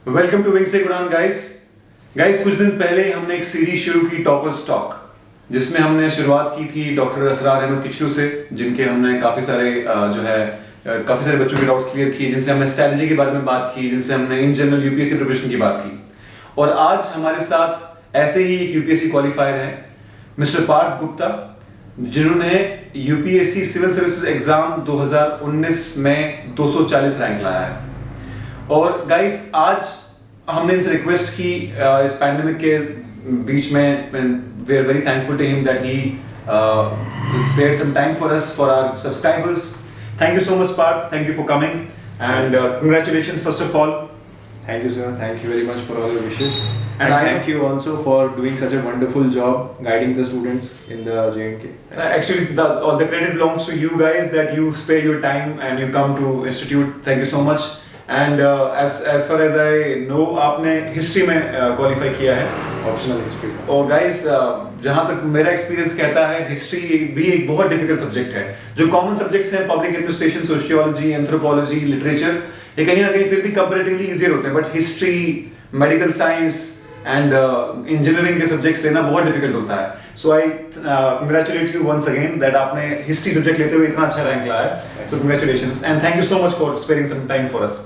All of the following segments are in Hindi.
वेलकम टू विंग से गुडान गाइस कुछ दिन पहले हमने एक सीरीज शुरू की टॉपर्स टॉक, जिसमें हमने शुरुआत की थी डॉक्टर असरार अहमद किचलू से, जिनके हमने काफ़ी सारे बच्चों के डाउट्स क्लियर किए, जिनसे हमने स्ट्रैटेजी के बारे में बात की, जिनसे हमने इन जनरल यूपीएससी प्रिपरेशन की बात की। और आज हमारे साथ ऐसे ही एक यूपीएससी क्वालिफायर हैं मिस्टर पार्थ गुप्ता, जिन्होंने यूपीएससी सिविल सर्विसेज एग्जाम 2019 में 240 रैंक लाया है। और गाइस आज हमने इनसे रिक्वेस्ट की इस पैंडेमिक के बीच में, we are very thankful to him that he spared some time for us, for our subscribers. Thank you so much Parth, thank you for coming and congratulations first of all. Thank you sir, thank you very much for all your wishes And thank you also for doing such a wonderful job guiding the students in the JNK. Actually all the credit belongs to you guys, that you spare your time and you come to institute. Thank you so much. And as far as I know, आपने हिस्ट्री में क्वालिफाई किया है, ऑप्शनल हिस्ट्री। और गाइस जहाँ तक मेरा एक्सपीरियंस कहता है, हिस्ट्री भी एक बहुत डिफिकल्ट सब्जेक्ट है। जो कॉमन सब्जेक्ट्स हैं public administration, sociology, anthropology, literature, ये कहीं ना कहीं फिर भी कंपैरेटिवली इजियर होते हैं, but history, medical science and engineering के सब्जेक्ट्स लेना बहुत डिफिकल्ट होता है। So I congratulate you once again that आपने हिस्ट्री सब्जेक्ट लेते हुए इतना अच्छा रैंक लाया है। So congratulations and thank you so much for sparing some time for us.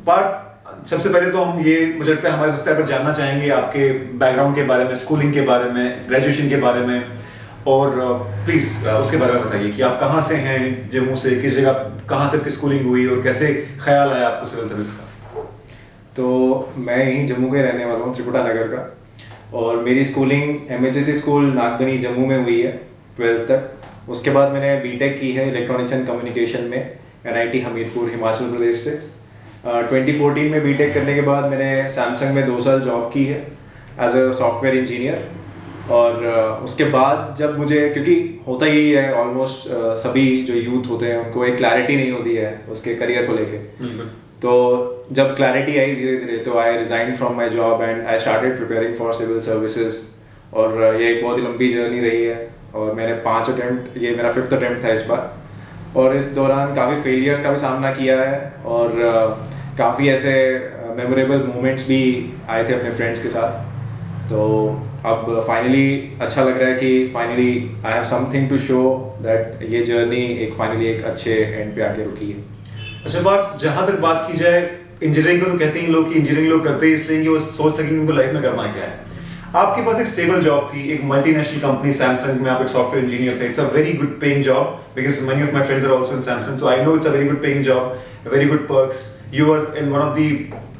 Parth, सबसे पहले तो हम ये, मुझे लगता है हमारे सब्सक्राइबर जानना चाहेंगे आपके बैकग्राउंड के बारे में, स्कूलिंग के बारे में, ग्रेजुएशन के बारे में, और प्लीज उसके बारे में बताइए कि आप कहाँ से हैं, जम्मू से, किस जगह, कहाँ से आपकी स्कूलिंग हुई और कैसे ख्याल आया आपको सिविल सर्विस का। तो मैं यहीं जम्मू के रहने वाला हूँ, त्रिकुटा नगर का, और मेरी schooling MHSC school Nagbani Jammu में हुई है 12th तक। उसके बाद मैंने बीटेक की है इलेक्ट्रॉनिक्स एंड कम्युनिकेशन में NIT हमीरपुर, हिमाचल प्रदेश से। 2014 में बीटेक करने के बाद मैंने सैमसंग में 2 साल जॉब की है एज अ सॉफ्टवेयर इंजीनियर। और उसके बाद जब मुझे, क्योंकि होता ही है ऑलमोस्ट सभी जो यूथ होते हैं उनको एक क्लैरिटी नहीं होती है उसके करियर को लेके, तो जब क्लैरिटी आई धीरे धीरे, तो I resign from my job and I started preparing for civil services. और ये एक बहुत ही लंबी जर्नी रही है, और मैंने 5 अटेम्प्ट, ये मेरा 5th अटेम्प्ट था इस बार, और इस दौरान काफ़ी फेलियर्स का भी सामना किया है, और काफ़ी ऐसे मेमोरेबल मोमेंट्स भी आए थे अपने फ्रेंड्स के साथ। तो अब फाइनली अच्छा लग रहा है कि finally I have something to show that ये जर्नी फाइनली एक अच्छे एंड पे आके रुकी है। अच्छा बात, जहाँ तक बात की जाए इंजीनियरिंग को, तो कहते हैं लोग कि इंजीनियरिंग लोग करते हैं इसलिए कि वो सोच सकें उनको लाइफ में करना क्या है। आपके पास एक स्टेबल जॉब थी, एक मल्टीनेशनल कंपनी सैमसंग में आप एक सॉफ्टवेयर इंजीनियर थे। It's a very good paying job because many of my friends are also in Samsung, so I know it's a very good paying job, very good perks. You were in one of the,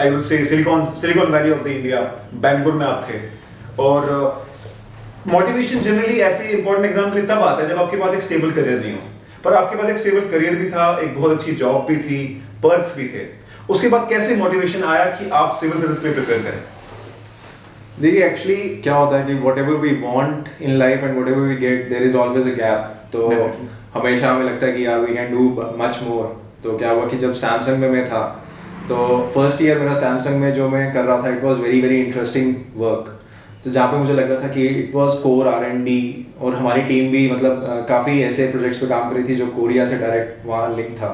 I would say Silicon Valley of the India, Bangalore में आप थे। और मोटिवेशन जनरली ऐसे इंपॉर्टेंट एग्जाम्पल तब आता है जब आपके पास एक स्टेबल करियर नहीं हो, पर आपके पास एक स्टेबल करियर भी था, एक बहुत अच्छी जॉब भी थी, पर्क्स भी थे। उसके बाद कैसे मोटिवेशन आया कि आप सिविल सर्विस के लिए प्रिपेयर करें? देखिए एक्चुअली क्या होता है कि whatever we want in life and whatever we get, there is always a gap. तो हमेशा हमें लगता है कि यार we can do much more. तो क्या हुआ कि जब सैमसंग में मैं था, तो फर्स्ट ईयर मेरा सैमसंग में जो मैं कर रहा था, it was very very interesting work. तो जहाँ पे मुझे लग रहा था कि इट वॉज कोर R&D, और हमारी टीम भी मतलब काफ़ी ऐसे प्रोजेक्ट्स पे काम कर रही थी जो कोरिया से डायरेक्ट वहाँ लिंक था।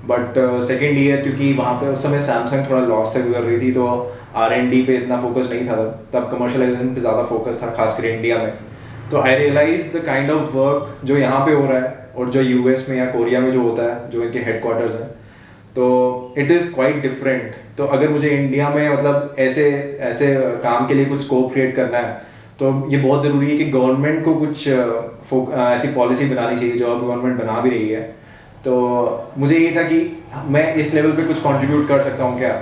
बट सेकेंड ईयर, क्योंकि वहाँ पे उस समय सैमसंग थोड़ा लॉस से गुजर रही थी, तो R&D पे इतना फोकस नहीं था, तब कमर्शलाइजेशन पे ज़्यादा फोकस था, खासकर इंडिया में। तो I realise the kind of work जो यहाँ पे हो रहा है और जो US में या कोरिया में जो होता है, जो इनके हेडक्वार्टर्स हैं, तो इट इज़ क्वाइट डिफरेंट। तो अगर मुझे इंडिया में मतलब ऐसे ऐसे काम के लिए कुछ स्कोप क्रिएट करना है, तो ये बहुत ज़रूरी है कि गवर्नमेंट को कुछ ऐसी पॉलिसी बनानी चाहिए, जो अब गवर्नमेंट बना भी रही है। तो मुझे ये था कि मैं इस लेवल पे कुछ कंट्रीब्यूट कर सकता हूँ क्या।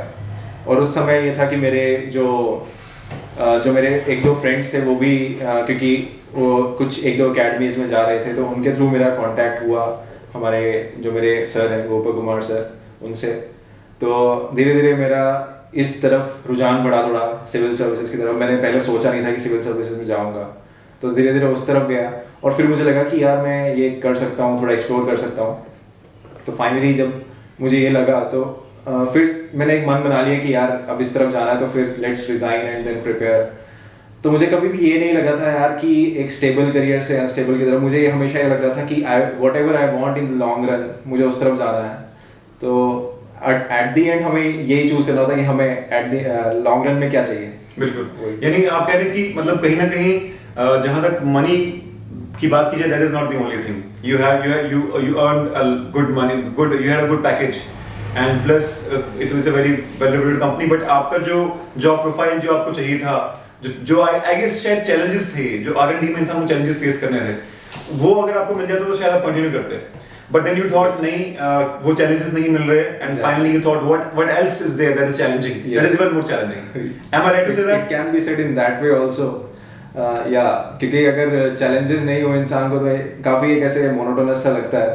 और उस समय ये था कि मेरे जो मेरे 1-2 फ्रेंड्स थे, वो भी क्योंकि वो कुछ 1-2 अकेडमीज़ में जा रहे थे, तो उनके थ्रू मेरा कांटेक्ट हुआ हमारे जो मेरे सर हैं गोपाल कुमार सर, उनसे। तो धीरे धीरे मेरा इस तरफ रुझान बढ़ा, थोड़ा सिविल सर्विसेज की तरफ। मैंने पहले सोचा नहीं था कि सिविल सर्विसेज में जाऊँगा, तो धीरे धीरे उस तरफ गया, और फिर मुझे लगा कि यार मैं ये कर सकता हूँ, थोड़ा एक्सप्लोर कर सकता हूँ। तो फाइनली जब मुझे ये लगा, तो फिर मैंने एक मन बना लिया कि यार अब इस तरफ जाना है, तो फिर let's resign and then prepare. तो मुझे कभी भी ये नहीं लगा था यार कि एक स्टेबल करियर से अनस्टेबल की तरफ, मुझे हमेशा ये लग रहा था कि whatever I want in the long run, मुझे उस तरफ जाना है। तो एट द एंड हमें यही चूज करना होता है कि हमें एट द लॉन्ग रन में क्या चाहिए। बिल्कुल, यानी आप कह रहे हैं कि मतलब कहीं ना कहीं जहां तक मनी की बात की जाए, that is not the only thing. You earn a good money, you had a good package and plus it was a very well reputed company, but आपका जो जॉब प्रोफाइल जो आपको चाहिए था, जो आई गेस शायद चैलेंजेस थे, जो R&D में इंसान को चैलेंजेस फेस करने थे, वो अगर आपको मिल जाता तो शायद आप कंटिन्यू करते। बट देन यू थॉट नहीं, वो चैलेंजेस नहीं मिल रहे, and finally you thought what else is there that is challenging, that is even more challenging. Am I right to say that? It can be said in that way also, या क्योंकि अगर चैलेंजेस नहीं हो इंसान को तो काफी एक ऐसे मोनोटोनस सा लगता है।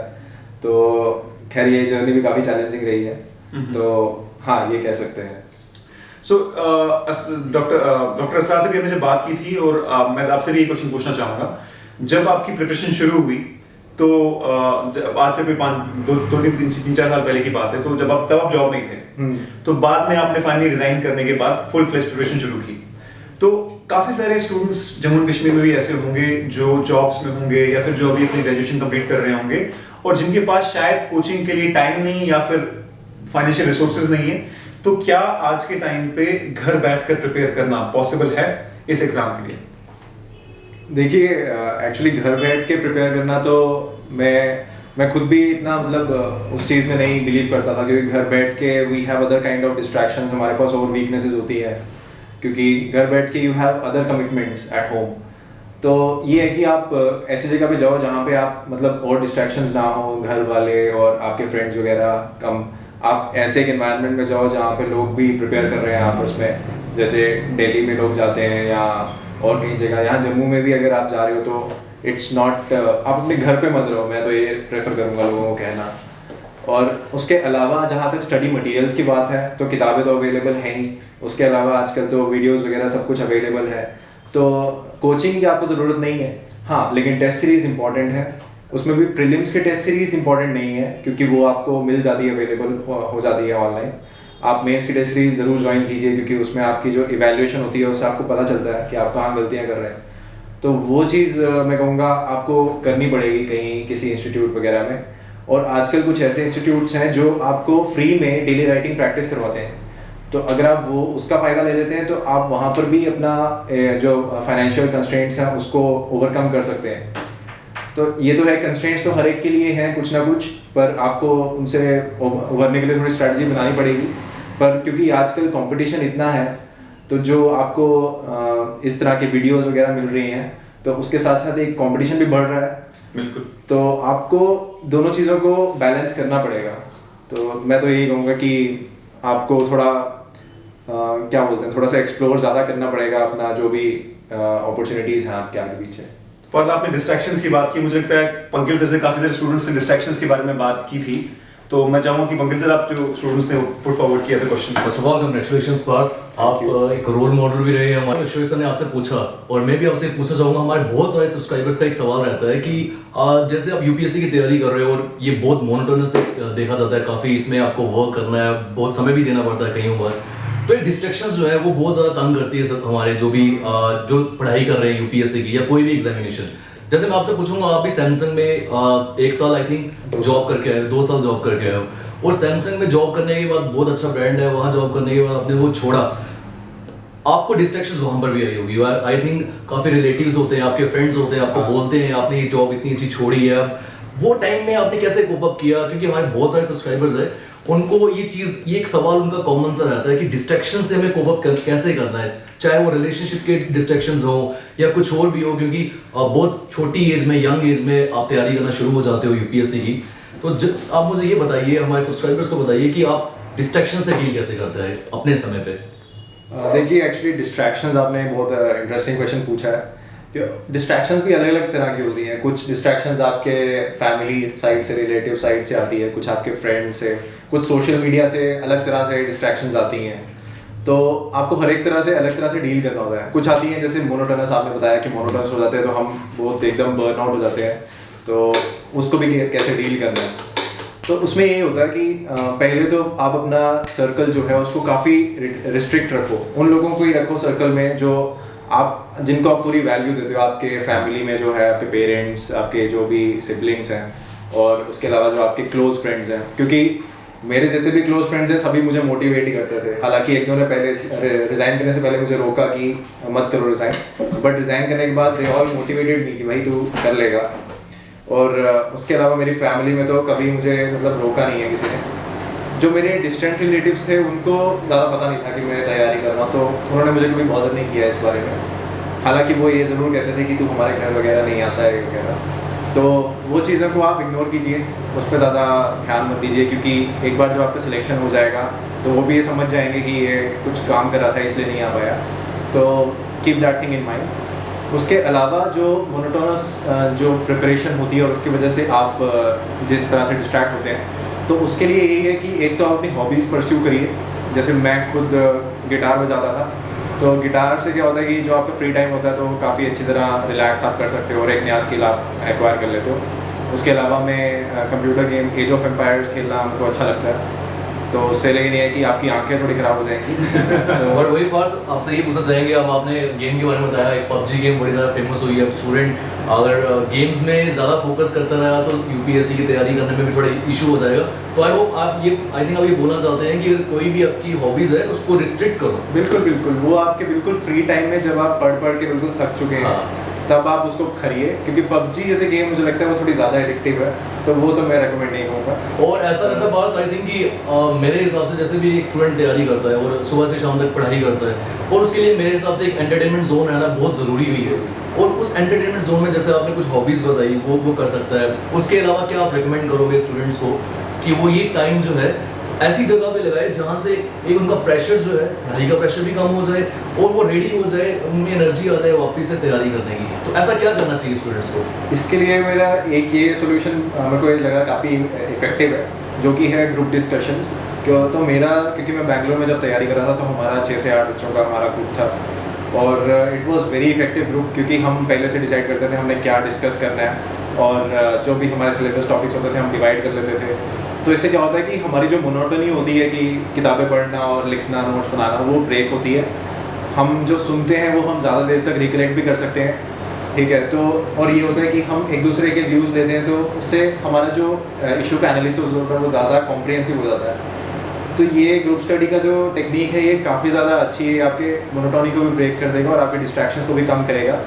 तो खैर ये जर्नी भी काफी चैलेंजिंग रही है, तो हाँ ये कह सकते हैं। सो डॉक्टर असरार से भी हमने जब बात की थी, और मैं आपसे भी ये क्वेश्चन पूछना चाहूंगा, जब आपकी प्रिपरेशन शुरू हुई तो आज से कोई 3-4 साल पहले की बात है, तो जब आप जॉब में थे, तो बाद में आपने फाइनली रिजाइन करने के बाद फुल फ्लेज प्रिपरेशन शुरू की। तो काफी सारे स्टूडेंट्स जम्मू एंड कश्मीर में भी ऐसे होंगे जो जॉब्स में होंगे या फिर जो अभी अपनी ग्रेजुएशन कंप्लीट कर रहे होंगे, और जिनके पास शायद कोचिंग के लिए टाइम नहीं या फिर फाइनेंशियल रिसोर्सेज नहीं है। तो क्या आज के टाइम पे घर बैठकर प्रिपेयर करना पॉसिबल है इस एग्जाम के लिए? देखिए एक्चुअली घर बैठ के प्रिपेयर करना तो मैं खुद भी इतना मतलब उस चीज़ में नहीं बिलीव करता था, क्योंकि घर बैठ के we have other kind of distractions, हमारे पास और वीकनेसेस होती है, क्योंकि घर बैठ के you have other commitments at home. तो ये है कि आप ऐसी जगह पे जाओ जहाँ पे आप मतलब और डिस्ट्रैक्शंस ना हो, घर वाले और आपके फ्रेंड्स वगैरह कम। आप ऐसे एक एनवायरनमेंट में जाओ जहाँ पे लोग भी प्रिपेयर कर रहे हैं आपस में, जैसे दिल्ली में लोग जाते हैं या और कई जगह, यहाँ जम्मू में भी अगर आप जा रहे हो तो इट्स नॉट, आप अपने घर पे मत रहो, मैं तो ये प्रेफर करूँगा लोगों को कहना। और उसके अलावा जहाँ तक स्टडी मटेरियल्स की बात है तो किताबें तो अवेलेबल हैं ही, उसके अलावा आजकल तो वीडियोस वगैरह सब कुछ अवेलेबल है, तो कोचिंग की आपको ज़रूरत नहीं है। हाँ लेकिन टेस्ट सीरीज़ इंपॉर्टेंट है, उसमें भी प्रीलिम्स की टेस्ट सीरीज़ इंपॉर्टेंट नहीं है क्योंकि वो आपको मिल जाती है, अवेलेबल हो जाती है ऑनलाइन। आप मेंस की टेस्ट सीरीज़ ज़रूर ज्वाइन कीजिए, क्योंकि उसमें आपकी जो इवैल्यूएशन होती है उससे आपको पता चलता है कि आप कहाँ गलतियाँ कर रहे हैं। तो वो चीज़ मैं कहूँगा आपको करनी पड़ेगी कहीं किसी इंस्टीट्यूट वगैरह में। और आजकल कुछ ऐसे इंस्टीट्यूट्स हैं जो आपको फ्री में डेली राइटिंग प्रैक्टिस करवाते हैं, तो अगर आप वो उसका फ़ायदा ले लेते हैं तो आप वहाँ पर भी अपना जो फाइनेंशियल कंस्ट्रेंट्स हैं उसको ओवरकम कर सकते हैं। तो ये तो है, कंस्ट्रेंट्स तो हर एक के लिए हैं कुछ ना कुछ, पर आपको उनसे उभरने के लिए थोड़ी स्ट्रैटेजी बनानी पड़ेगी। पर क्योंकि आजकल कंपटीशन इतना है तो जो आपको इस तरह के वीडियोस वगैरह मिल रही हैं तो उसके साथ साथ एक कंपटीशन भी बढ़ रहा है। बिल्कुल, तो आपको दोनों चीज़ों को बैलेंस करना पड़ेगा। तो मैं तो यही कहूँगा कि आपको थोड़ा क्या बोलते हैं, थोड़ा सा एक्सप्लोर ज़्यादा करना पड़ेगा अपना जो भी अपॉर्चुनिटीज़ हैं आपके आगे पीछे। पर आपने डिस्ट्रैक्शंस की बात की, मुझे लगता है पंकज सर से काफ़ी सारे स्टूडेंट्स ने डिस्ट्रैक्शंस के बारे में बात की थी, तो मैं चाहूँगा कि पंकज सर आप जो स्टूडेंट्स ने पुट फॉरवर्ड किया था question. First of all congratulations Parth, आप एक रोल मॉडल भी रहे हैं हमारे। विश्वेश सर ने आपसे पूछा और मैं भी आपसे पूछना चाहूँगा, हमारे बहुत सारे सब्सक्राइबर्स का एक सवाल रहता है कि जैसे आप यूपीएससी की तैयारी कर रहे हो और ये बहुत मोनोटोनस देखा जाता है, काफ़ी इसमें आपको वर्क करना है, बहुत समय भी देना पड़ता है कई बार, तो ये डिस्ट्रैक्शंस जो है वो बहुत ज़्यादा तंग करती है हमारे जो भी जो पढ़ाई कर रहे हैं यूपीएससी की या कोई भी एग्जामिनेशन। जैसे मैं आपसे पूछूंगा, आप भी सैमसंग में 1 साल आई थिंक जॉब करके आए, 2 साल जॉब करके आए, और सैमसंग में जॉब करने के बाद बहुत अच्छा ब्रांड है, वहाँ जॉब करने के बाद आपने वो छोड़ा, आपको डिस्ट्रैक्शंस वहाँ पर भी आई होगी। आई थिंक काफ़ी रिलेटिव्स होते हैं, आपके फ्रेंड्स होते हैं, आपको बोलते हैं आपने ये जॉब इतनी अच्छी छोड़ी है। वो टाइम में आपने कैसे कोप अप किया? क्योंकि हमारे बहुत सारे सब्सक्राइबर्स हैं, उनको ये एक सवाल उनका कॉमन सा रहता है कि डिस्ट्रैक्शन से हमें कोप अप कैसे करना है, चाहे वो रिलेशनशिप के डिस्ट्रैक्शंस हो या कुछ और भी हो, क्योंकि बहुत छोटी एज में, यंग एज में आप तैयारी करना शुरू हो जाते हो यूपीएससी की। तो आप मुझे ये बताइए, हमारे सब्सक्राइबर्स को बताइए कि आप डिस्ट्रैक्शन से डील कैसे करते हैं अपने समय पे। देखिए एक्चुअली डिस्ट्रैक्शंस, आपने बहुत इंटरेस्टिंग क्वेश्चन पूछा है कि डिस्ट्रैक्शंस भी अलग अलग तरह की होती हैं। कुछ डिस्ट्रैक्शंस आपके फैमिली साइड से, रिलेटिव साइड से आती है, कुछ आपके फ्रेंड से, कुछ सोशल मीडिया से अलग तरह से डिस्ट्रैक्शंस आती हैं। तो आपको हर एक तरह से अलग तरह से डील करना होता है। कुछ आती हैं जैसे मोनोटोनस, आपने बताया कि मोनोटोनस हो जाते हैं तो हम बहुत एकदम बर्न आउट हो जाते हैं, तो उसको भी कैसे डील करना है। तो उसमें ये होता है कि पहले तो आप अपना सर्कल जो है उसको काफ़ी रिस्ट्रिक्ट रखो, उन लोगों को ही रखो सर्कल में जो जिनको आप पूरी वैल्यू देते हो। आपके फैमिली में जो है आपके पेरेंट्स, आपके जो भी सिबलिंग्स हैं, और उसके अलावा जो आपके क्लोज फ्रेंड्स हैं, क्योंकि मेरे जितने भी क्लोज फ्रेंड्स हैं सभी मुझे मोटिवेट ही करते थे। हालांकि एक दो ने पहले रिजाइन करने से पहले मुझे रोका कि मत करो रिजाइन, बट रिजाइन करने के बाद दे ऑल मोटिवेटेड मी कि भाई तू कर लेगा। और उसके अलावा मेरी फैमिली में तो कभी मुझे मतलब रोका नहीं है किसी ने। जो मेरे डिस्टेंट रिलेटिव्स थे उनको ज़्यादा पता नहीं था कि मैं तैयारी कर रहा हूँ, तो उन्होंने मुझे कभी बॉदर नहीं किया इस बारे में। हालांकि वो ये ज़रूर कहते थे कि तू हमारे घर वगैरह नहीं आता है वगैरह, तो वो चीज़ों को आप इग्नोर कीजिए, उस पर ज़्यादा ध्यान मत दीजिए, क्योंकि एक बार जब आपका सिलेक्शन हो जाएगा तो वो भी ये समझ जाएंगे कि ये कुछ काम कर रहा था इसलिए नहीं आ पाया। तो keep that thing in mind. उसके अलावा जो मोनोटोनस जो प्रिपरेशन होती है और उसकी वजह से आप जिस तरह से डिस्ट्रैक्ट होते हैं, तो उसके लिए यही है कि एक तो आप अपनी हॉबीज़ परस्यू करिए। जैसे मैं खुद गिटार बजाता था, तो गिटार से क्या होता है कि जो आपका फ्री टाइम होता है तो काफ़ी अच्छी तरह रिलैक्स आप कर सकते हो और एक नया स्किल आप एक्वायर कर लेते हो। उसके अलावा मैं computer game age of empires खेलना हमको अच्छा लगता है, तो उससे लेकिन ये है कि आपकी आंखें थोड़ी ख़राब हो जाएंगी। तो बट वही पास आपसे ये पूछना चाहेंगे, अब आपने गेम के बारे में बताया, एक पबजी गेम बड़ी ज़्यादा फेमस हुई है। अब स्टूडेंट अगर गेम्स में ज़्यादा फोकस करता रहा तो यूपीएससी की तैयारी करने में भी थोड़ा इशू हो जाएगा। तो आई होप आप ये आई थिंक आप ये बोलना चाहते हैं कि कोई भी आपकी हॉबीज़ है उसको रिस्ट्रिक्ट करो। बिल्कुल बिल्कुल, वो आपके बिल्कुल फ्री टाइम में जब आप पढ़ के बिल्कुल थक चुके हैं, तब आप उसको खरिए, क्योंकि पबजी जैसे गेम मुझे लगता है वो थोड़ी ज़्यादा एडिक्टिव है, तो वो तो मैं रेकमेंड नहीं करूँगा। और ऐसा रहता है पास आई थिंक कि मेरे हिसाब से जैसे भी एक स्टूडेंट तैयारी करता है और सुबह से शाम तक पढ़ाई करता है, और उसके लिए मेरे हिसाब से एक एंटरटेनमेंट जोन रहना बहुत ज़रूरी भी है। और उस एंटरटेनमेंट जोन में जैसे आपने कुछ हॉबीज़ बताई वो कर सकता है। उसके अलावा क्या आप रिकमेंड करोगे स्टूडेंट्स को कि वो ये टाइम जो है ऐसी जगह पे लगाए जहाँ से एक उनका प्रेशर जो है, पढ़ाई का प्रेशर भी कम हो जाए और वो रेडी हो जाए, उनमें एनर्जी आ जाए वापस से तैयारी करने की? तो ऐसा क्या करना चाहिए स्टूडेंट्स को? इसके लिए मेरा एक ये सोल्यूशन मेरे को ये लगा काफ़ी इफेक्टिव है, जो कि है ग्रुप डिस्कशंस। तो मेरा, क्योंकि मैं बैंगलोर में जब तैयारी कर रहा था तो हमारा 6 से 8 बच्चों का हमारा ग्रुप था, और it was very effective group, क्योंकि हम पहले से डिसाइड करते थे हमने क्या डिस्कस करना है, और जो भी हमारे सिलेबस टॉपिक्स होते थे हम डिवाइड कर लेते थे। तो इससे क्या होता है कि हमारी जो मोनोटनी होती है कि किताबें पढ़ना और लिखना, नोट्स बनाना, वो ब्रेक होती है। हम जो सुनते हैं वो हम ज़्यादा देर तक रिकलेक्ट भी कर सकते हैं, ठीक है। तो और ये होता है कि हम एक दूसरे के व्यूज़ लेते हैं, तो उससे हमारा जो इशू का एनालिसिस होता है वो ज़्यादा कॉम्प्रिहेंसिव हो जाता है। तो ये ग्रुप स्टडी का जो टेक्निक है ये काफ़ी ज़्यादा अच्छी है, आपके मोनोटोनी को भी ब्रेक कर देगा और आपके डिस्ट्रैक्शंस को भी कम करेगा,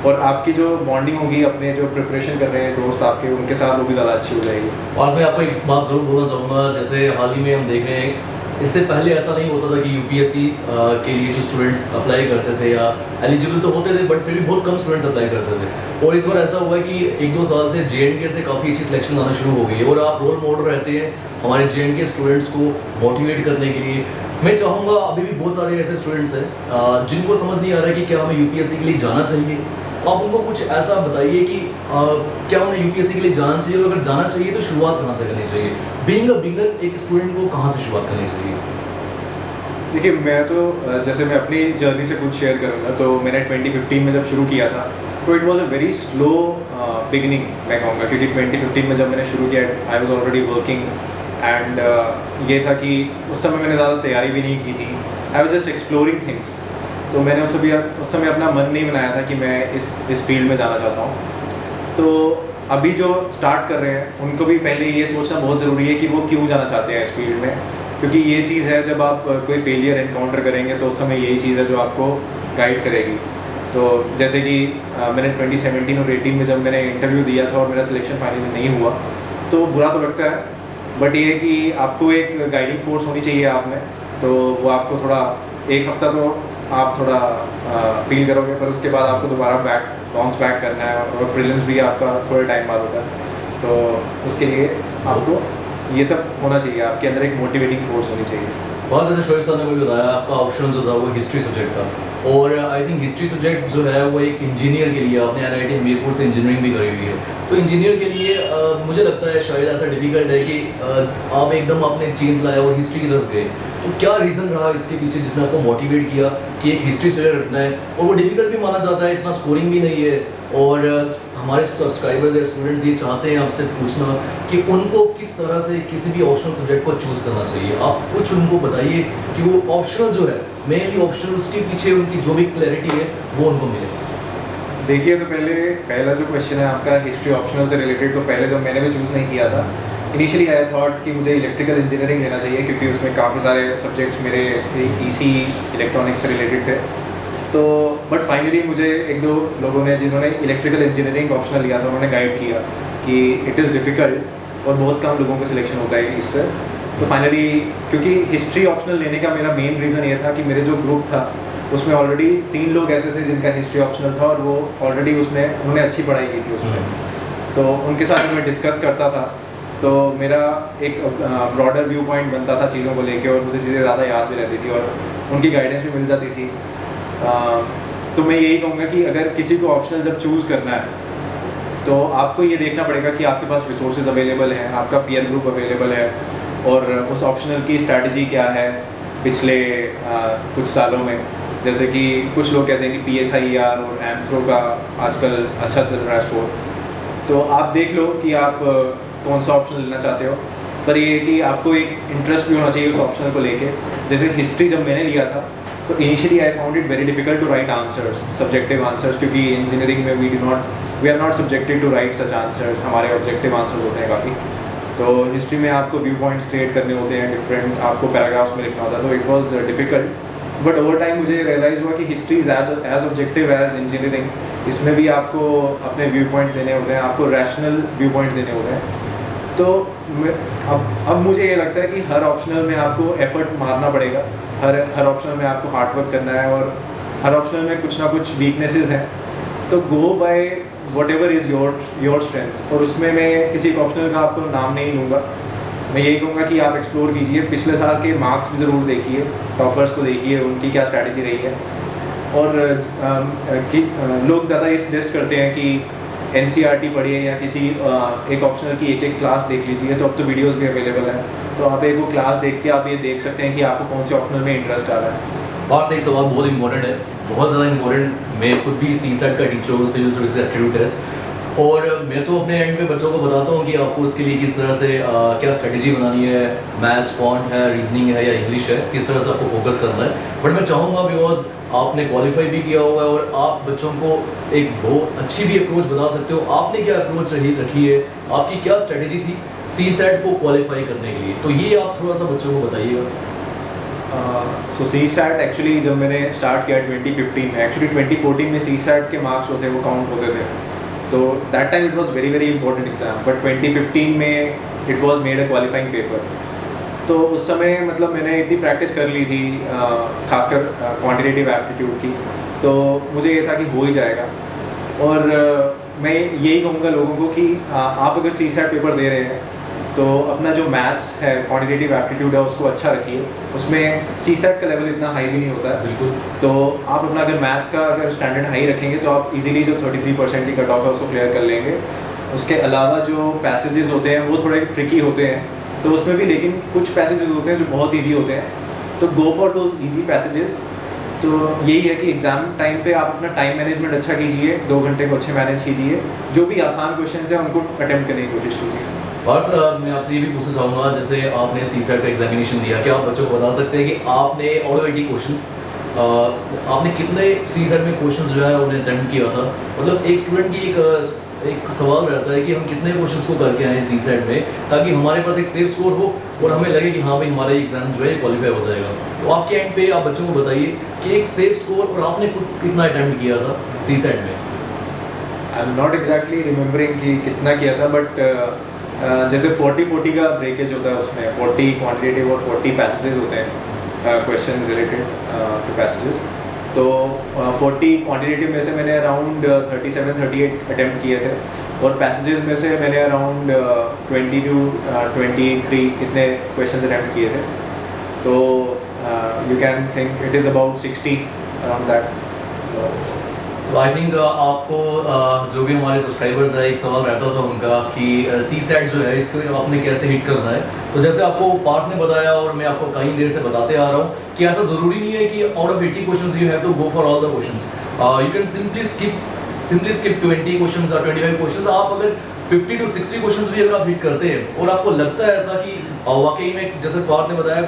और आपकी जो बॉन्डिंग होगी अपने जो प्रिपरेशन कर रहे हैं दोस्त आपके, उनके साथ वो भी ज़्यादा अच्छी हो जाएगी। और मैं आपको एक बात ज़रूर बोलना चाहूँगा, जैसे हाल ही में हम देख रहे हैं, इससे पहले ऐसा नहीं होता था कि यूपीएससी के लिए जो स्टूडेंट्स अप्लाई करते थे या एलिजिबल तो होते थे, बट फिर भी बहुत कम स्टूडेंट्स अप्लाई करते थे। और इस बार ऐसा हुआ है कि 1-2 साल से जेएनके से काफ़ी अच्छी सिलेक्शन आना शुरू हो गई है, और आप रोल मॉडल रहते हैं हमारे जेएनके स्टूडेंट्स को मोटिवेट करने के लिए। मैं चाहूँगा, अभी भी बहुत सारे ऐसे स्टूडेंट्स हैं जिनको समझ नहीं आ रहा है कि क्या हमें यूपीएससी के लिए जाना चाहिए। आप उनको कुछ ऐसा बताइए कि क्या उन्हें यूपीएससी के लिए जाना चाहिए, और अगर जाना चाहिए तो शुरुआत कहाँ से करनी चाहिए? बीइंग अ बिगिनर एक स्टूडेंट को कहाँ से शुरुआत करनी चाहिए? देखिए, मैं तो जैसे मैं अपनी जर्नी से कुछ शेयर करूँगा, तो मैंने 2015 में जब शुरू किया था तो it was a very slow beginning मैं कहूँगा, क्योंकि 2015 में जब मैंने शुरू किया I was already working, and ये था कि उस समय मैंने ज़्यादा तैयारी भी नहीं की थी, I was just exploring things. तो मैंने उस समय अपना मन नहीं बनाया था कि मैं इस फील्ड में जाना चाहता हूँ। तो अभी जो स्टार्ट कर रहे हैं उनको भी पहले ये सोचना बहुत ज़रूरी है कि वो क्यों जाना चाहते हैं इस फील्ड में, क्योंकि ये चीज़ है जब आप कोई फेलियर एनकाउंटर करेंगे तो उस समय यही चीज़ है जो आपको गाइड करेगी। तो जैसे कि मैंने 2017 और 18 में जब मैंने इंटरव्यू दिया था और मेरा सिलेक्शन फाइनली नहीं हुआ, तो बुरा तो लगता है, बट ये है कि आपको एक गाइडिंग फोर्स होनी चाहिए आप में, तो वो आपको थोड़ा 1 हफ्ता तो आप थोड़ा फील करोगे, पर उसके बाद आपको दोबारा बाउंस बैक करना है, और प्रीलिम्स भी आपका थोड़े टाइम बाद होता है, तो उसके लिए आपको ये सब होना चाहिए, आपके अंदर एक मोटिवेटिंग फोर्स होनी चाहिए। बहुत जैसे शोएब साहब ने मुझे बताया, आपका ऑप्शन जो था वो हिस्ट्री सब्जेक्ट था, और आई थिंक हिस्ट्री सब्जेक्ट जो है वो एक इंजीनियर के लिए, आपने एनआईटी हमीरपुर से इंजीनियरिंग भी करी हुई है, तो इंजीनियर के लिए मुझे लगता है शायद ऐसा डिफिकल्ट है कि आप एकदम आपने चेंज लाया और हिस्ट्री की तरफ गए। तो क्या रीज़न रहा इसके पीछे जिसने आपको मोटिवेट किया कि एक हिस्ट्री सब्जेक्ट रखना है? और वो डिफिकल्ट भी माना जाता है, इतना स्कोरिंग भी नहीं है, और हमारे सब्सक्राइबर्स या स्टूडेंट्स ये चाहते हैं आपसे पूछना कि उनको किस तरह से किसी भी ऑप्शनल सब्जेक्ट को चूज़ करना चाहिए। आप कुछ उनको बताइए कि वो ऑप्शनल जो है, मेनली ऑप्शनल, उसके पीछे उनकी जो भी क्लैरिटी है वो उनको मिले। देखिए, तो पहला जो क्वेश्चन है आपका हिस्ट्री ऑप्शनल से रिलेटेड, तो पहले जब मैंने भी चूज़ नहीं किया था इनिशियली आई थॉट कि मुझे इलेक्ट्रिकल इंजीनियरिंग लेना चाहिए क्योंकि उसमें काफ़ी सारे सब्जेक्ट्स मेरे ईसी इलेक्ट्रॉनिक्स से रिलेटेड थे। तो बट फाइनली मुझे एक दो लोगों ने जिन्होंने इलेक्ट्रिकल इंजीनियरिंग ऑप्शनल लिया था उन्होंने गाइड किया कि इट इज़ डिफ़िकल्ट और बहुत कम लोगों का सिलेक्शन होता है इससे। तो फाइनली क्योंकि हिस्ट्री ऑप्शनल लेने का मेरा मेन रीज़न ये था कि मेरे जो ग्रुप था उसमें ऑलरेडी 3 लोग ऐसे थे जिनका हिस्ट्री ऑप्शनल था और वो ऑलरेडी उन्होंने अच्छी पढ़ाई की थी उसमें। तो उनके साथ मैं डिस्कस करता था तो मेरा एक ब्रॉडर व्यू पॉइंट बनता था चीज़ों को लेके और मुझे चीज़ें ज़्यादा याद भी रहती थी और उनकी गाइडेंस भी मिल जाती थी। तो मैं यही कहूँगा कि अगर किसी को ऑप्शनल जब चूज़ करना है तो आपको ये देखना पड़ेगा कि आपके पास रिसोर्सेज अवेलेबल हैं, आपका पीयर ग्रुप अवेलेबल है और उस ऑप्शनल की स्ट्रैटेजी क्या है पिछले कुछ सालों में। जैसे कि कुछ लोग कहते हैं कि PSIER और एंथ्रो का आजकल अच्छा चल रहा है स्कोर, तो आप देख लो कि आप कौन सा ऑप्शन लेना चाहते हो। पर ये है कि आपको एक इंटरेस्ट भी होना चाहिए उस ऑप्शनल को लेके। जैसे हिस्ट्री जब मैंने लिया था तो initially I found it very difficult to write answers, subjective answers, क्योंकि इंजीनियरिंग में we are not subjected to write such answers, हमारे ऑब्जेक्टिव आंसर्स होते हैं काफ़ी। तो हिस्ट्री में आपको व्यू पॉइंट्स क्रिएट करने होते हैं डिफरेंट, आपको पैराग्राफ्स में लिखना होता है, तो it was difficult. But over time मुझे रियलाइज़ हुआ कि history is as objective as engineering. इसमें भी आपको अपने व्यू पॉइंट्स देने होते हैं, आपको रैशनल व्यू पॉइंट्स देने होते हैं। तो अब मुझे ये लगता है कि हर ऑप्शनल में आपको एफर्ट मारना पड़ेगा, हर ऑप्शनल में आपको हार्ड वर्क करना है और हर ऑप्शनल में कुछ ना कुछ वीकनेसेस हैं। तो go by whatever is your strength. और उसमें मैं किसी ऑप्शनल का आपको नाम नहीं लूँगा, मैं यही कहूँगा कि आप एक्सप्लोर कीजिए, पिछले साल के मार्क्स भी ज़रूर देखिए, टॉपर्स को देखिए, उनकी क्या स्ट्रैटेजी रही है। और लोग ज़्यादा ये सजेस्ट करते हैं कि NCERT पढ़िए या किसी एक ऑप्शनल की एक क्लास देख लीजिए, तो अब तो वीडियोस भी अवेलेबल हैं, तो आप एक वो क्लास देख के आप ये देख सकते हैं कि आपको कौन से ऑप्शनल में इंटरेस्ट आ रहा है। और से एक सवाल बहुत इंपॉर्टेंट है, बहुत ज़्यादा इंपॉर्टेंट। मैं खुद भी CSAT का टीचर हूँ, सिविल सर्विस एप्टीट्यूड टेस्ट, और मैं तो अपने एंड पे बच्चों को बताता हूँ कि आपको उसके लिए किस तरह से क्या स्ट्रेटजी बनानी है, मैथ्स, क्वांट है, रीजनिंग है या इंग्लिश है, किस तरह से आपको फोकस करना है। बट मैं चाहूँगा बिकॉज आपने क्वालिफाई भी किया हुआ है और आप बच्चों को एक बहुत अच्छी भी अप्रोच बता सकते हो, आपने क्या अप्रोच रखी है, आपकी क्या स्ट्रेटजी थी CSAT को क्वालिफाई करने के लिए, तो ये आप थोड़ा सा बच्चों को बताइएगा। सो CSAT एक्चुअली जब मैंने स्टार्ट किया 2015 में, एक्चुअली 2014 में CSAT के मार्क्स होते वो काउंट होते थे, तो that time it was very very important exam. But 2015 में it was made a qualifying paper. तो उस समय मतलब मैंने इतनी प्रैक्टिस कर ली थी, खासकर क्वांटिटेटिव एप्टीट्यूड की, तो मुझे ये था कि हो ही जाएगा। और मैं यही कहूँगा लोगों को कि आप अगर CSAT पेपर दे रहे हैं तो अपना जो मैथ्स है, क्वांटिटेटिव एप्टीट्यूड है, उसको अच्छा रखिए। उसमें CSAT का लेवल इतना हाई भी नहीं होता है, बिल्कुल। तो आप अपना अगर मैथ्स का अगर स्टैंडर्ड हाई रखेंगे तो आप इजीली जो 33% की कट ऑफ है उसको क्लियर कर लेंगे। उसके अलावा जो पैसेजेस होते हैं वो थोड़े ट्रिकी होते हैं, तो उसमें भी लेकिन कुछ पैसेजेस होते हैं जो बहुत ईजी होते हैं, तो go for those easy passages. तो यही है कि एग्ज़ाम टाइम पे आप अपना टाइम मैनेजमेंट अच्छा कीजिए, 2 घंटे को अच्छे मैनेज कीजिए, जो भी आसान क्वेश्चन है उनको अटेम्प्ट करने की कोशिश कीजिए। और सर मैं आपसे ये भी पूछना चाहूँगा, जैसे आपने CSAT का एग्जामिनेशन दिया, क्या आप बच्चों को बता सकते हैं कि आपने आउट ऑफ 80 क्वेश्चंस आपने कितने CSAT में क्वेश्चंस जो है उन्हें अटेम्प्ट किया था? मतलब एक स्टूडेंट की एक सवाल रहता है कि हम कितने क्वेश्चंस को करके आए CSAT में, ताकि हमारे पास एक सेफ स्कोर हो और हमें लगे कि हाँ भाई हमारा एग्जाम जो है क्वालिफाई हो जाएगा। तो आपके एंड पे आप बच्चों को बताइए कि एक सेफ स्कोर और आपने कितना अटेम्प्ट किया था CSAT में। I am not exactly remembering कि कितना किया था, बट जैसे 40-40 का ब्रेकेज होता है, उसमें 40 क्वांटिटेटिव और 40 पैसेजेस होते हैं क्वेश्चन रिलेटेड टू पैसेजेस। तो 40 क्वांटिटेटिव में से मैंने अराउंड 37-38 अटेम्प्ट किए थे और पैसेजेस में से मैंने अराउंड 22-23 इतने क्वेश्चन अटेम्प्ट किए थे। तो you can think it is about 60 around that. तो आई थिंक आपको जो भी हमारे सब्सक्राइबर्स हैं, एक सवाल रहता था उनका कि CSAT जो है इसको आपने कैसे हिट करना है। तो जैसे आपको पार्थ ने बताया और मैं आपको कई देर से बताते आ रहा हूँ कि ऐसा ज़रूरी नहीं है कि out of 80 questions you have to go for all the questions. You can simply skip 20 questions और 25 क्वेश्चंस। आप अगर 50 to 60 क्वेश्चंस भी अगर आप हिट करते हैं और आपको लगता है ऐसा कि वाकई में, जैसे पार्थ ने बताया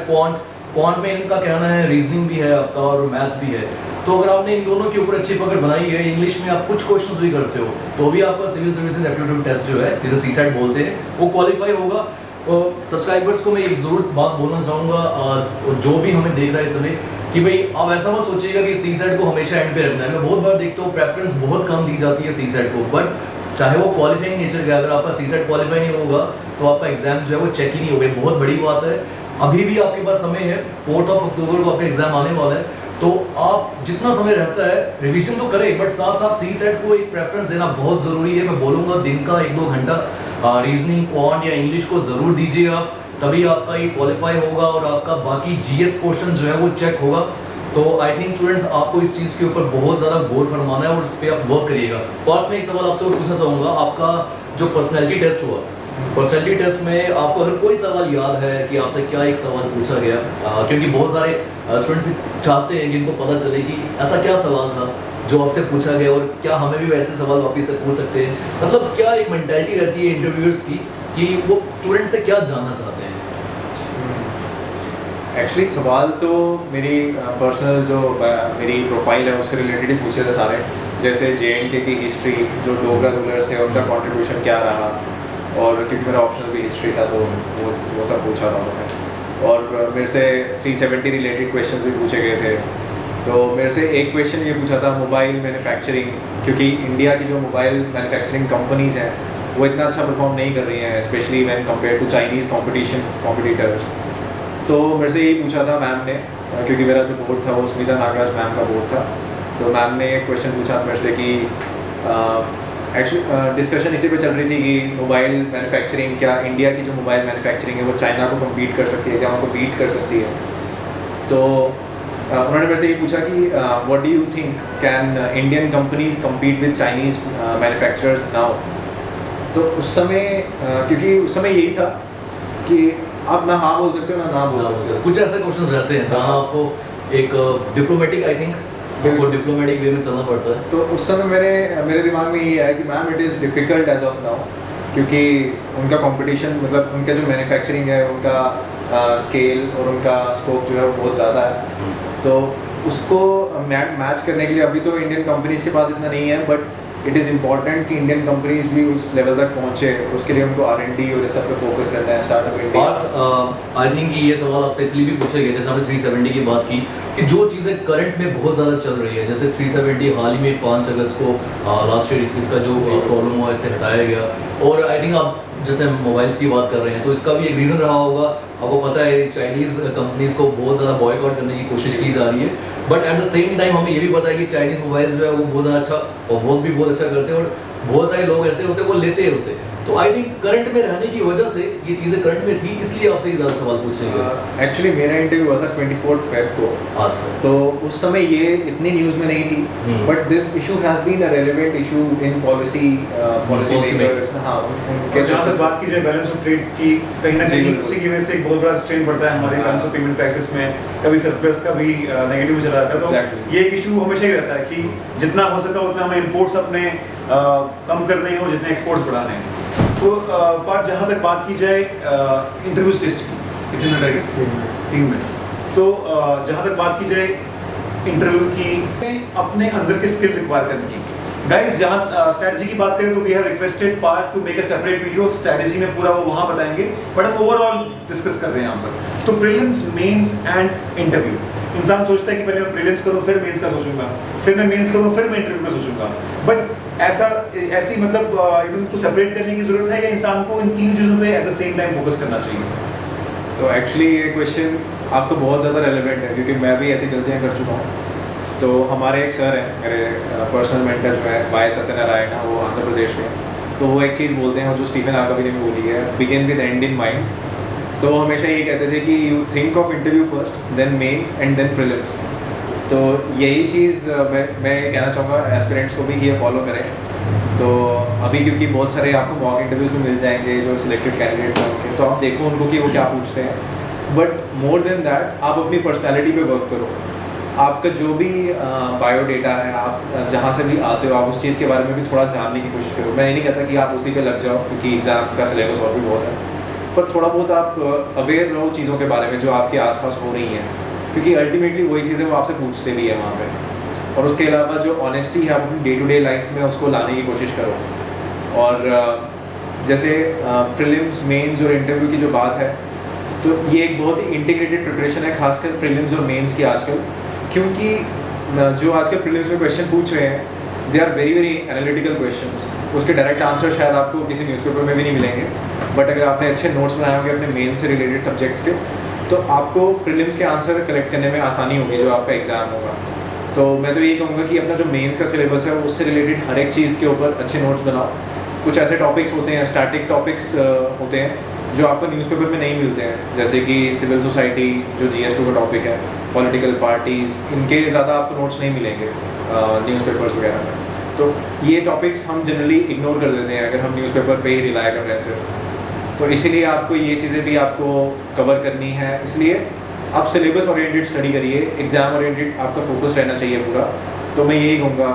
क्वांट में इनका कहना है, रीजनिंग भी है आपका और मैथ्स भी है, तो अगर आपने इन दोनों के ऊपर अच्छी पकड़ बनाई है, इंग्लिश में आप कुछ क्वेश्चंस भी करते हो, तो भी आपका सिविल सर्विसेज एप्टीट्यूड टेस्ट जो है जिसे CSAT बोलते हैं वो क्वालिफाई होगा। सब्सक्राइबर्स को मैं एक ज़रूर बात बोलना चाहूँगा, जो भी हमें देख रहा है इस समय, कि भाई आप ऐसा मत सोचिएगा कि सी सेट को हमेशा एंड पे रखना है। मैं बहुत बार देखता हूँ प्रेफरेंस बहुत कम दी जाती है सी सेट को, बट चाहे वो क्वालिफाइंग नेचर का, अगर आपका सी सेट क्वालिफाई नहीं होगा तो आपका एग्जाम जो है वो चेक ही नहीं होगा। बहुत बड़ी बात है। अभी भी आपके पास समय है, 4 अक्टूबर को आपका एग्जाम आने वाला है, तो आप जितना समय रहता है रिवीजन तो करें, बट साथ साथ सी सेट को एक प्रेफरेंस देना बहुत ज़रूरी है। मैं बोलूँगा दिन का 1-2 घंटा रीजनिंग, क्वांट या इंग्लिश को ज़रूर दीजिए आप, तभी आपका ये क्वालिफाई होगा और आपका बाकी जीएस पोर्शन जो है वो चेक होगा। तो आई थिंक स्टूडेंट्स आपको इस चीज़ के ऊपर बहुत ज़्यादा गौर फरमाना है और इस पर आप वर्क करिएगा। पास में एक सवाल आपसे और पूछना चाहूँगा, आपका जो पर्सनैलिटी टेस्ट हुआ, पर्सनैलिटी टेस्ट में आपको अगर कोई सवाल याद है कि आपसे क्या एक सवाल पूछा गया, क्योंकि बहुत सारे स्टूडेंट्स चाहते हैं जिनको पता चले कि ऐसा क्या सवाल था जो आपसे पूछा गया और क्या हमें भी वैसे सवाल वापस से पूछ सकते हैं। मतलब क्या एक मेंटालिटी रहती है इंटरव्यूअर्स की कि वो स्टूडेंट से क्या जानना चाहते हैं। एक्चुअली सवाल तो मेरी पर्सनल जो मेरी प्रोफाइल है उससे रिलेटेड ही पूछे थे सारे, जैसे JNK की हिस्ट्री, जो डोगरा रूलर्स थे उनका कंट्रीब्यूशन क्या रहा, और क्योंकि मेरा ऑप्शनल भी हिस्ट्री था तो वो सब पूछा था उन्होंने। और मेरे से 370 रिलेटेड क्वेश्चंस भी पूछे गए थे। तो मेरे से एक क्वेश्चन ये पूछा था मोबाइल मैन्युफैक्चरिंग, क्योंकि इंडिया की जो मोबाइल मैन्युफैक्चरिंग कंपनीज़ हैं वो इतना अच्छा परफॉर्म नहीं कर रही हैं, specially when compare to Chinese competitors. तो मेरे से यही पूछा था मैम ने, क्योंकि मेरा जो बोर्ड था वो स्मिता नागराज मैम का बोर्ड था। तो मैम ने एक क्वेश्चन पूछा मेरे से कि एक्चुअली डिस्कशन इसी पे चल रही थी कि मोबाइल मैन्युफैक्चरिंग, क्या इंडिया की जो मोबाइल मैन्युफैक्चरिंग है वो चाइना को कम्पीट कर सकती है, क्या उनको बीट कर सकती है। तो उन्होंने मेरे से ये पूछा कि what do you think, can Indian companies compete with Chinese manufacturers now. तो उस समय क्योंकि उस समय यही था कि आप ना हाँ बोल सकते हो ना बोल सकते हो। कुछ ऐसे क्वेश्चंस रहते हैं जहाँ आपको एक डिप्लोमेटिक, आई थिंक आपको डिप्लोमेटिक वे में चलना पड़ता है। तो उस समय मेरे दिमाग में ये आया कि ma'am it is difficult as of now, क्योंकि उनका कंपटीशन, मतलब उनका जो मैन्युफैक्चरिंग है उनका स्केल और उनका स्कोप जो है वो बहुत ज़्यादा है। तो उसको मैच करने के लिए अभी तो इंडियन कंपनीज़ के पास इतना नहीं है, बट इट इज़ इम्पॉर्टेंट कि इंडियन कंपनीज भी उस लेवल तक पहुँचे। उसके लिए उनको R&D और इस सब पे फोकस करना है, स्टार्टअप इंडिया। और आई थिंक ये सवाल आपसे इसलिए भी पूछा गया, जैसे हमने 370 की बात की, कि जो चीज़ें करंट में बहुत ज़्यादा चल रही है, जैसे 370 हाल ही में 5 अगस्त को लास्ट ईयर इसका जो प्रॉब्लम हुआ इसे हटाया गया। और आई थिंक आप जैसे मोबाइल्स की बात कर रहे हैं तो इसका भी एक रीज़न रहा होगा। आपको पता है चाइनीज़ कंपनीज़ को बहुत ज़्यादा बॉयकॉट करने की कोशिश की जा रही है, but at the same time हमें ये भी पता है कि चाइनीज़ मोबाइल्स जो है वो बहुत ज़्यादा अच्छा और वर्क भी बहुत अच्छा करते हैं, और बहुत सारे लोग ऐसे होते हैं वो लेते हैं उसे। तो आई थिंक करंट में रहने की वजह से ये चीज़ें करंट में थी, इसलिए आपसे ये ज़्यादा सवाल पूछे गए। एक्चुअली मेरा इंटरव्यू हुआ था 24 फेब को। अच्छा। तो उस समय ये इतनी न्यूज़ में नहीं थी, but this issue has been a relevant issue in policy makers. हाँ, जहाँ तक बात की जाए बैलेंस ऑफ ट्रेड की, कहीं ना कहीं उसी की वजह से एक बहुत बड़ा स्ट्रेन पड़ता है हमारे बैलेंस ऑफ पेमेंट प्राइसेस में, कभी सरप्लस कभी नेगेटिव चला जाता है। तो ये एक इशू हमेशा ही रहता है कि जितना हो सका उतना हमें इंपोर्ट्स अपने कम करने हैं और जितने एक्सपोर्ट्स बढ़ाने हैं। तो पर जहाँ तक बात की जाए इंटरव्यू टेस्ट की, कितने मिनट रहेंगे? 3 मिनट। तो जहाँ तक बात की जाए इंटरव्यू की, अपने अंदर के स्किल्स एक्वायर करने की, गाइस जहाँ स्ट्रैटेजी की बात करें तो we have requested part to make a separate video strategy में, पूरा वो वहाँ बताएंगे, बट हम ओवरऑल डिस्कस कर रहे हैं यहाँ पर। तो प्रीलिम्स, मेंस एंड इंटरव्यू, इंसान सोचता है कि पहले मैं प्रीलिम्स करूँ फिर मेंस का सोचूंगा, फिर मैं मेंस करूँ फिर मैं इंटरव्यू का सोचूंगा, बट ऐसी मतलब इनको सेपरेट करने की जरूरत है या इंसान को इन 3 चीज़ों पे at the same time focus करना चाहिए? तो एक्चुअली ये क्वेश्चन आपको बहुत ज़्यादा रेलेवेंट है, क्योंकि मैं भी ऐसी गलतियाँ कर चुका हूँ। तो हमारे एक सर हैं, मेरे पर्सनल मेंटर जो है वाई सत्यनारायण, वो आंध्र प्रदेश के, तो वो एक चीज़ बोलते हैं जो स्टीफन आर्कवी ने भी बोली है, begin with end in mind. तो वो हमेशा ये कहते थे कि you think of interview first, then mains and then prelims. तो यही चीज़ मैं कहना चाहूँगा एस्पिरेंट्स को भी ये फॉलो करें। तो अभी क्योंकि बहुत सारे आपको मॉक इंटरव्यूज़ में मिल जाएंगे जो सिलेक्टेड कैंडिडेट्स हैं उनके, तो आप देखो उनको कि वो क्या पूछते हैं, बट मोर देन दैट आप अपनी पर्सनैलिटी पे वर्क करो। आपका जो भी बायोडेटा है, आप जहाँ से भी आते हो, आप उस चीज़ के बारे में भी थोड़ा जानने की कोशिश करो। मैं ये नहीं कहता कि आप उसी पे लग जाओ, क्योंकि एग्ज़ाम का सिलेबस और भी बहुत है, पर थोड़ा बहुत आप अवेयर रहो चीज़ों के बारे में जो आपके आसपास हो रही हैं, क्योंकि अल्टीमेटली वही चीज़ें वो आपसे पूछते भी है वहाँ पे। और उसके अलावा जो ऑनेस्टी है आप अपनी डे टू डे लाइफ में उसको लाने की कोशिश करो। और जैसे प्रीलिम्स, मेंस और इंटरव्यू की जो बात है, तो ये एक बहुत ही इंटीग्रेटेड प्रिपरेशन है, खासकर प्रीलिम्स और मेंस की आजकल, क्योंकि जो आजकल प्रीलिम्स में क्वेश्चन पूछ रहे हैं they are very very analytical questions. उसके डायरेक्ट आंसर शायद आपको किसी न्यूज़पेपर में भी नहीं मिलेंगे, बट अगर आपने अच्छे नोट्स बनाए होंगे अपने मेन से रिलेटेड सब्जेक्ट्स के, तो आपको प्रीलिम्स के आंसर कलेक्ट करने में आसानी होगी जो आपका एग्ज़ाम होगा। तो मैं तो यही कहूँगा कि अपना जो मेंस का सिलेबस है उससे रिलेटेड हर एक चीज़ के ऊपर अच्छे नोट्स बनाओ। कुछ ऐसे टॉपिक्स होते हैं, स्टैटिक टॉपिक्स होते हैं जो आपको न्यूज़पेपर में नहीं मिलते हैं, जैसे कि सिविल सोसाइटी जो GS2 का टॉपिक है, पॉलिटिकल पार्टीज़, इनके ज़्यादा आपको नोट्स नहीं मिलेंगे न्यूज़पेपर्स वगैरह में। तो ये टॉपिक्स हम जनरली इग्नोर कर देते हैं अगर हम न्यूज़पेपर पे ही रिलाई कर रहे हैं सिर्फ। तो इसीलिए आपको ये चीज़ें भी आपको कवर करनी है, इसलिए आप सिलेबस ओरिएंटेड स्टडी करिए, एग्ज़ाम ओरिएंटेड आपका फोकस रहना चाहिए पूरा। तो मैं यही कहूँगा